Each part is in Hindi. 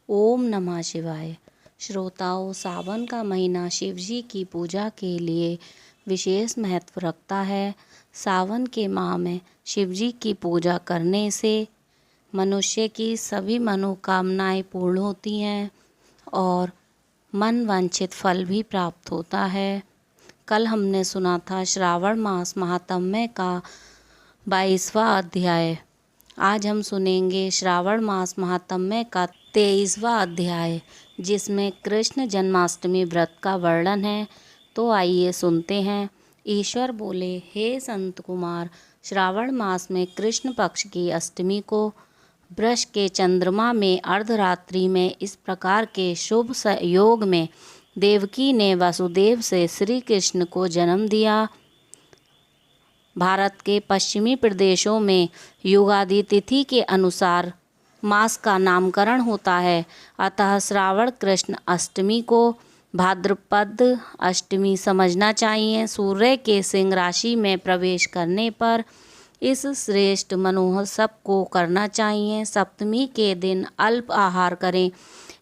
ओम नमः शिवाय। श्रोताओं, सावन का महीना शिव जी की पूजा के लिए विशेष महत्व रखता है। सावन के माह में शिव जी की पूजा करने से मनुष्य की सभी मनोकामनाएं पूर्ण होती हैं और मन वांछित फल भी प्राप्त होता है। कल हमने सुना था श्रावण मास महात्म्य का 22वां अध्याय। आज हम सुनेंगे श्रावण मास महात्म्य का 23वां अध्याय, जिसमें कृष्ण जन्माष्टमी व्रत का वर्णन है। तो आइए सुनते हैं। ईश्वर बोले, हे संत कुमार, श्रावण मास में कृष्ण पक्ष की अष्टमी को वृष के चंद्रमा में अर्धरात्रि में इस प्रकार के शुभ योग में देवकी ने वसुदेव से श्री कृष्ण को जन्म दिया। भारत के पश्चिमी प्रदेशों में युगादि तिथि के अनुसार मास का नामकरण होता है। अतः श्रावण कृष्ण अष्टमी को भाद्रपद अष्टमी समझना चाहिए। सूर्य के सिंह राशि में प्रवेश करने पर इस श्रेष्ठ महोत्सव को करना चाहिए। सप्तमी के दिन अल्प आहार करें।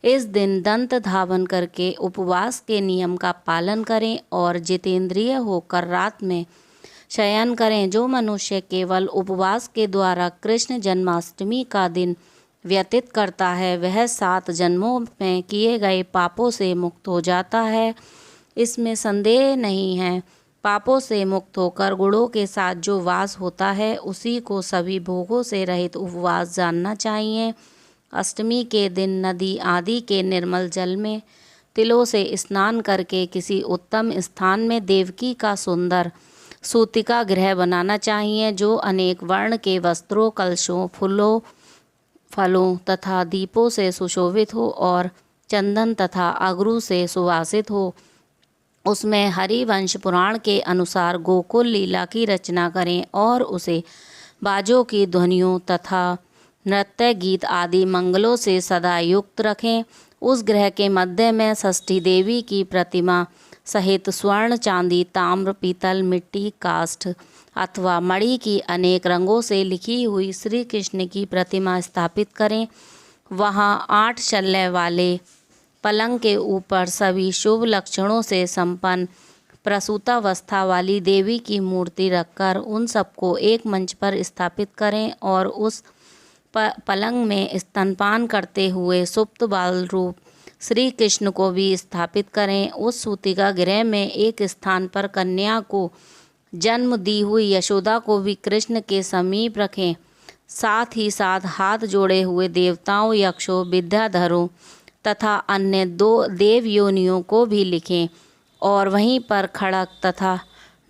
इस दिन दंत धावन करके उपवास के नियम का पालन करें और जितेंद्रिय होकर रात में शयन करें। जो मनुष्य केवल उपवास के द्वारा कृष्ण जन्माष्टमी का दिन व्यतीत करता है, वह 7 जन्मों में किए गए पापों से मुक्त हो जाता है। इसमें संदेह नहीं है। पापों से मुक्त होकर गुणों के साथ जो वास होता है, उसी को सभी भोगों से रहित उपवास जानना चाहिए। अष्टमी के दिन नदी आदि के निर्मल जल में तिलों से स्नान करके किसी उत्तम स्थान में देवकी का सुंदर सूतिका गृह बनाना चाहिए, जो अनेक वर्ण के वस्त्रों, कलशों, फूलों, फलों तथा दीपों से सुशोभित हो और चंदन तथा अगरू से सुवासित हो। उसमें हरिवंश पुराण के अनुसार गोकुल लीला की रचना करें और उसे बाजों की ध्वनियों तथा नृत्य गीत आदि मंगलों से सदा युक्त रखें। उस गृह के मध्य में षष्ठी देवी की प्रतिमा सहित स्वर्ण, चांदी, ताम्र, पीतल, मिट्टी, काष्ठ अथवा मणि की अनेक रंगों से लिखी हुई श्री कृष्ण की प्रतिमा स्थापित करें। वहाँ 8 शल्य वाले पलंग के ऊपर सभी शुभ लक्षणों से संपन्न प्रसूतावस्था वाली देवी की मूर्ति रखकर उन सबको एक मंच पर स्थापित करें और उस पलंग में स्तनपान करते हुए सुप्त बाल रूप श्री कृष्ण को भी स्थापित करें। उस सूतिका गृह में एक स्थान पर कन्या को जन्म दी हुई यशोदा को भी कृष्ण के समीप रखें। साथ ही साथ हाथ जोड़े हुए देवताओं, यक्षों, विद्याधरों तथा अन्य 2 देव योनियों को भी लिखें और वहीं पर खड़ग तथा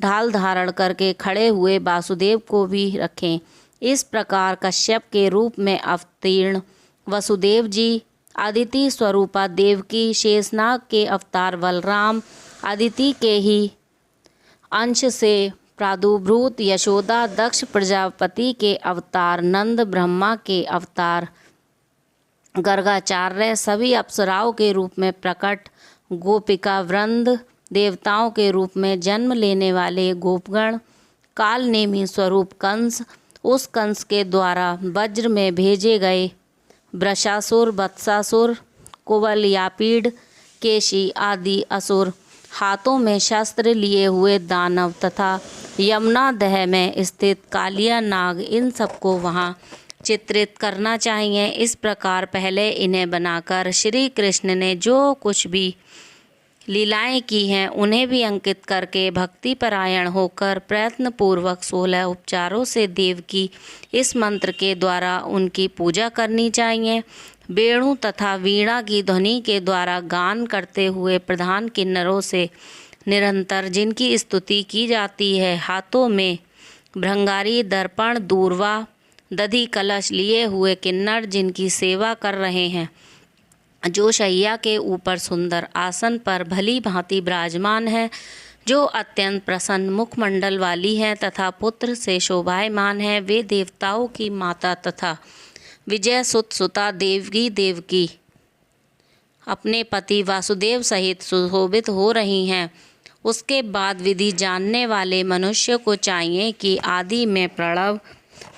ढाल धारण करके खड़े हुए वासुदेव को भी रखें। इस प्रकार कश्यप के रूप में अवतीर्ण वसुदेव जी, अदिति स्वरूपा देवकी, शेषनाग के अवतार बलराम, अदिति के ही अंश से प्रादुर्भूत यशोदा, दक्ष प्रजापति के अवतार नंद, ब्रह्मा के अवतार गर्गाचार्य, सभी अप्सराओं के रूप में प्रकट गोपिका वृंद, देवताओं के रूप में जन्म लेने वाले गोपगण, काल नेमी स्वरूप कंस, उस कंस के द्वारा वज्र में भेजे गए वृषासुर, वत्सासुर, कुवलयापीड़, केशी आदि असुर, हाथों में शस्त्र लिए हुए दानव तथा यमुना दह में स्थित कालिया नाग, इन सबको वहाँ चित्रित करना चाहिए। इस प्रकार पहले इन्हें बनाकर श्री कृष्ण ने जो कुछ भी लीलाएं की हैं, उन्हें भी अंकित करके भक्तिपरायण होकर प्रयत्नपूर्वक 16 उपचारों से देव की इस मंत्र के द्वारा उनकी पूजा करनी चाहिए। वेणु तथा वीणा की ध्वनि के द्वारा गान करते हुए प्रधान किन्नरों से निरंतर जिनकी स्तुति की जाती है, हाथों में भृंगारी, दर्पण, दूर्वा, दधि कलश लिए हुए किन्नर जिनकी सेवा कर रहे हैं, जो शैया के ऊपर सुंदर आसन पर भली भांति विराजमान है, जो अत्यंत प्रसन्न मुखमंडल वाली हैं तथा पुत्र से शोभायमान है, वे देवताओं की माता तथा विजय सुता देवकी अपने पति वासुदेव सहित सुशोभित हो रही हैं। उसके बाद विधि जानने वाले मनुष्य को चाहिए कि आदि में प्रणव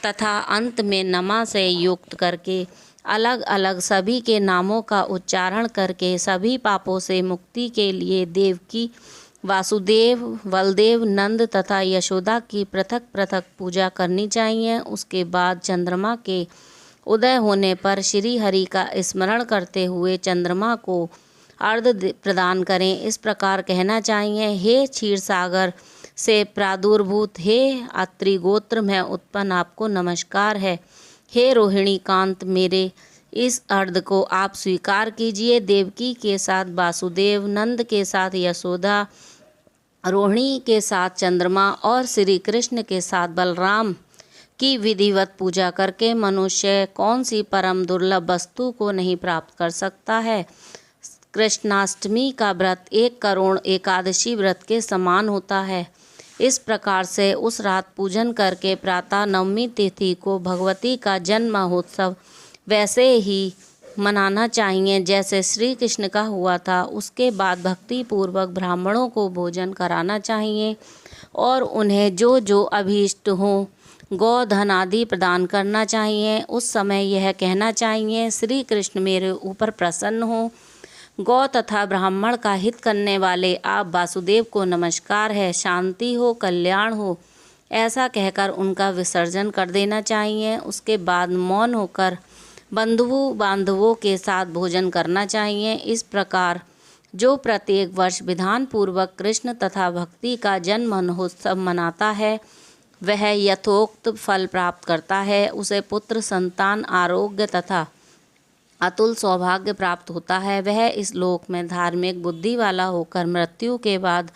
तथा अंत में नमा से युक्त करके अलग अलग सभी के नामों का उच्चारण करके सभी पापों से मुक्ति के लिए देवकी, वासुदेव, बलदेव, नंद तथा यशोदा की पृथक पृथक पूजा करनी चाहिए। उसके बाद चंद्रमा के उदय होने पर श्री हरि का स्मरण करते हुए चंद्रमा को अर्घ्य प्रदान करें। इस प्रकार कहना चाहिए, हे क्षीर सागर से प्रादुर्भूत, हे अत्रि गोत्र में उत्पन्न, आपको नमस्कार है। हे रोहिणी कांत, मेरे इस अर्घ्य को आप स्वीकार कीजिए। देवकी के साथ वासुदेव, नंद के साथ यशोदा, रोहिणी के साथ चंद्रमा और श्री कृष्ण के साथ बलराम की विधिवत पूजा करके मनुष्य कौन सी परम दुर्लभ वस्तु को नहीं प्राप्त कर सकता है। कृष्णाष्टमी का व्रत 1 करोड़ एकादशी व्रत के समान होता है। इस प्रकार से उस रात पूजन करके प्रातः नवमी तिथि को भगवती का जन्म महोत्सव वैसे ही मनाना चाहिए जैसे श्री कृष्ण का हुआ था। उसके बाद भक्ति पूर्वक ब्राह्मणों को भोजन कराना चाहिए और उन्हें जो जो अभीष्ट हों गोधन आदि प्रदान करना चाहिए। उस समय यह कहना चाहिए, श्री कृष्ण मेरे ऊपर प्रसन्न हो। गौ तथा ब्राह्मण का हित करने वाले आप वासुदेव को नमस्कार है, शांति हो, कल्याण हो, ऐसा कहकर उनका विसर्जन कर देना चाहिए। उसके बाद मौन होकर बंधु बांधवों के साथ भोजन करना चाहिए। इस प्रकार जो प्रत्येक वर्ष विधान पूर्वक कृष्ण तथा भक्ति का जन्म महोत्सव मनाता है वह यथोक्त फल प्राप्त करता है। उसे पुत्र, संतान, आरोग्य तथा अतुल सौभाग्य प्राप्त होता है। वह इस लोक में धार्मिक बुद्धि वाला होकर मृत्यु के बाद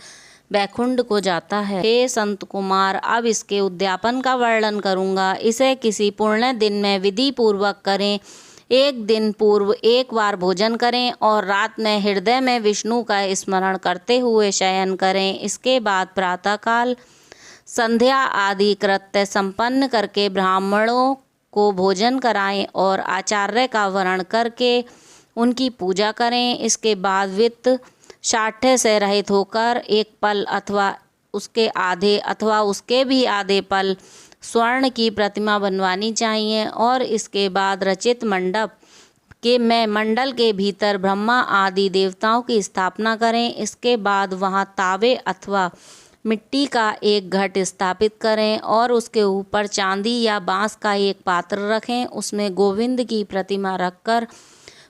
वैकुंठ को जाता है। हे संत कुमार, अब इसके उद्यापन का वर्णन करूँगा। इसे किसी पुण्य दिन में विधि पूर्वक करें। 1 दिन पूर्व 1 बार भोजन करें और रात में हृदय में विष्णु का स्मरण करते हुए शयन करें। इसके बाद प्रातःकाल संध्या आदि कृत्य संपन्न करके ब्राह्मणों को भोजन कराएं और आचार्य का वर्ण करके उनकी पूजा करें। इसके बाद वित्त शाठ्य से रहित होकर 1 पल अथवा उसके आधे अथवा उसके भी आधे पल स्वर्ण की प्रतिमा बनवानी चाहिए और इसके बाद रचित मंडप के मंडल के भीतर ब्रह्मा आदि देवताओं की स्थापना करें। इसके बाद वहां तावे अथवा मिट्टी का एक घट स्थापित करें और उसके ऊपर चांदी या बांस का एक पात्र रखें। उसमें गोविंद की प्रतिमा रखकर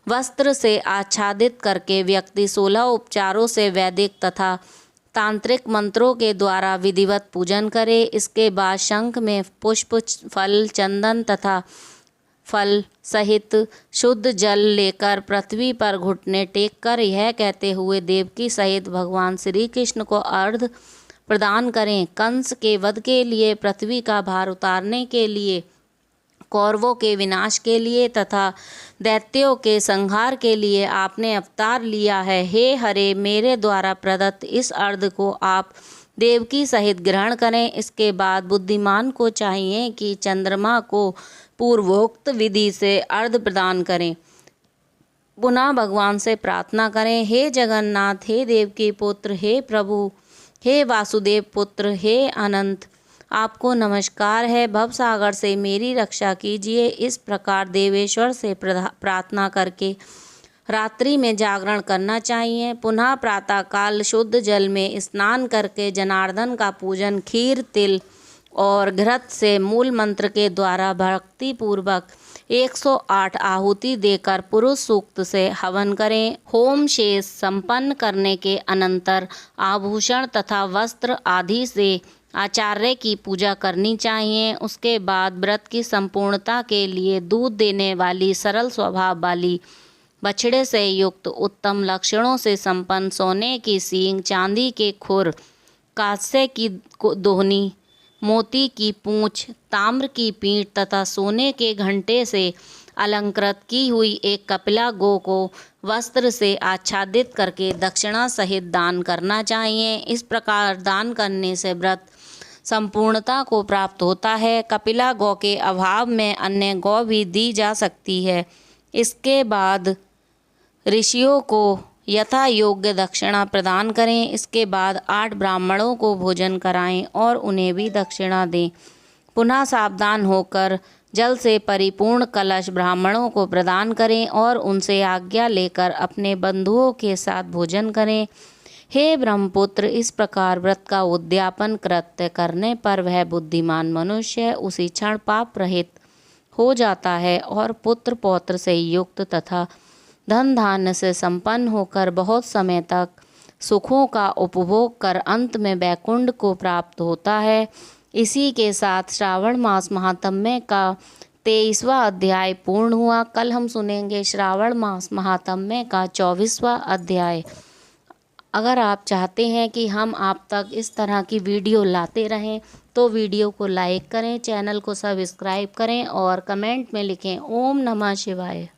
वस्त्र से आच्छादित करके व्यक्ति 16 उपचारों से वैदिक तथा तांत्रिक मंत्रों के द्वारा विधिवत पूजन करे। इसके बाद शंख में पुष्प, फल, चंदन तथा फल सहित शुद्ध जल लेकर पृथ्वी पर घुटने टेक कर यह कहते हुए देवकी सहित भगवान श्री कृष्ण को अर्घ्य प्रदान करें। कंस के वध के लिए, पृथ्वी का भार उतारने के लिए, कौरवों के विनाश के लिए तथा दैत्यों के संहार के लिए आपने अवतार लिया है। हे हरे, मेरे द्वारा प्रदत्त इस अर्घ्य को आप देवकी सहित ग्रहण करें। इसके बाद बुद्धिमान को चाहिए कि चंद्रमा को पूर्वोक्त विधि से अर्घ्य प्रदान करें। पुनः भगवान से प्रार्थना करें, हे जगन्नाथ, हे देवकी पुत्र, हे प्रभु, हे वासुदेव पुत्र, हे अनंत, आपको नमस्कार है। भवसागर से मेरी रक्षा कीजिए। इस प्रकार देवेश्वर से प्रार्थना करके रात्रि में जागरण करना चाहिए। पुनः प्रातःकाल शुद्ध जल में स्नान करके जनार्दन का पूजन खीर, तिल और घृत से मूल मंत्र के द्वारा भक्ति पूर्वक 108 आहुति देकर पुरुष सूक्त से हवन करें। होम शेष संपन्न करने के अनंतर आभूषण तथा वस्त्र आदि से आचार्य की पूजा करनी चाहिए। उसके बाद व्रत की संपूर्णता के लिए दूध देने वाली सरल स्वभाव वाली बछड़े से युक्त उत्तम लक्षणों से संपन्न सोने की सींग, चांदी के खुर, कांस्य की दोहनी, मोती की पूंछ, ताम्र की पीठ तथा सोने के घंटे से अलंकृत की हुई एक कपिला गौ को वस्त्र से आच्छादित करके दक्षिणा सहित दान करना चाहिए। इस प्रकार दान करने से व्रत संपूर्णता को प्राप्त होता है। कपिला गौ के अभाव में अन्य गौ भी दी जा सकती है। इसके बाद ऋषियों को यथा योग्य दक्षिणा प्रदान करें। इसके बाद 8 ब्राह्मणों को भोजन कराएं और उन्हें भी दक्षिणा दें। पुनः सावधान होकर जल से परिपूर्ण कलश ब्राह्मणों को प्रदान करें और उनसे आज्ञा लेकर अपने बंधुओं के साथ भोजन करें। हे ब्रह्मपुत्र, इस प्रकार व्रत का उद्यापन कृत्य करने पर वह बुद्धिमान मनुष्य उसी क्षण पाप रहित हो जाता है और पुत्र पौत्र से युक्त तथा धन धान्य से संपन्न होकर बहुत समय तक सुखों का उपभोग कर अंत में वैकुंठ को प्राप्त होता है। इसी के साथ श्रावण मास महात्म्य का 23वां अध्याय पूर्ण हुआ। कल हम सुनेंगे श्रावण मास महात्म्य का 24वां अध्याय। अगर आप चाहते हैं कि हम आप तक इस तरह की वीडियो लाते रहें तो वीडियो को लाइक करें, चैनल को सब्सक्राइब करें और कमेंट में लिखें ओम नमः शिवाय।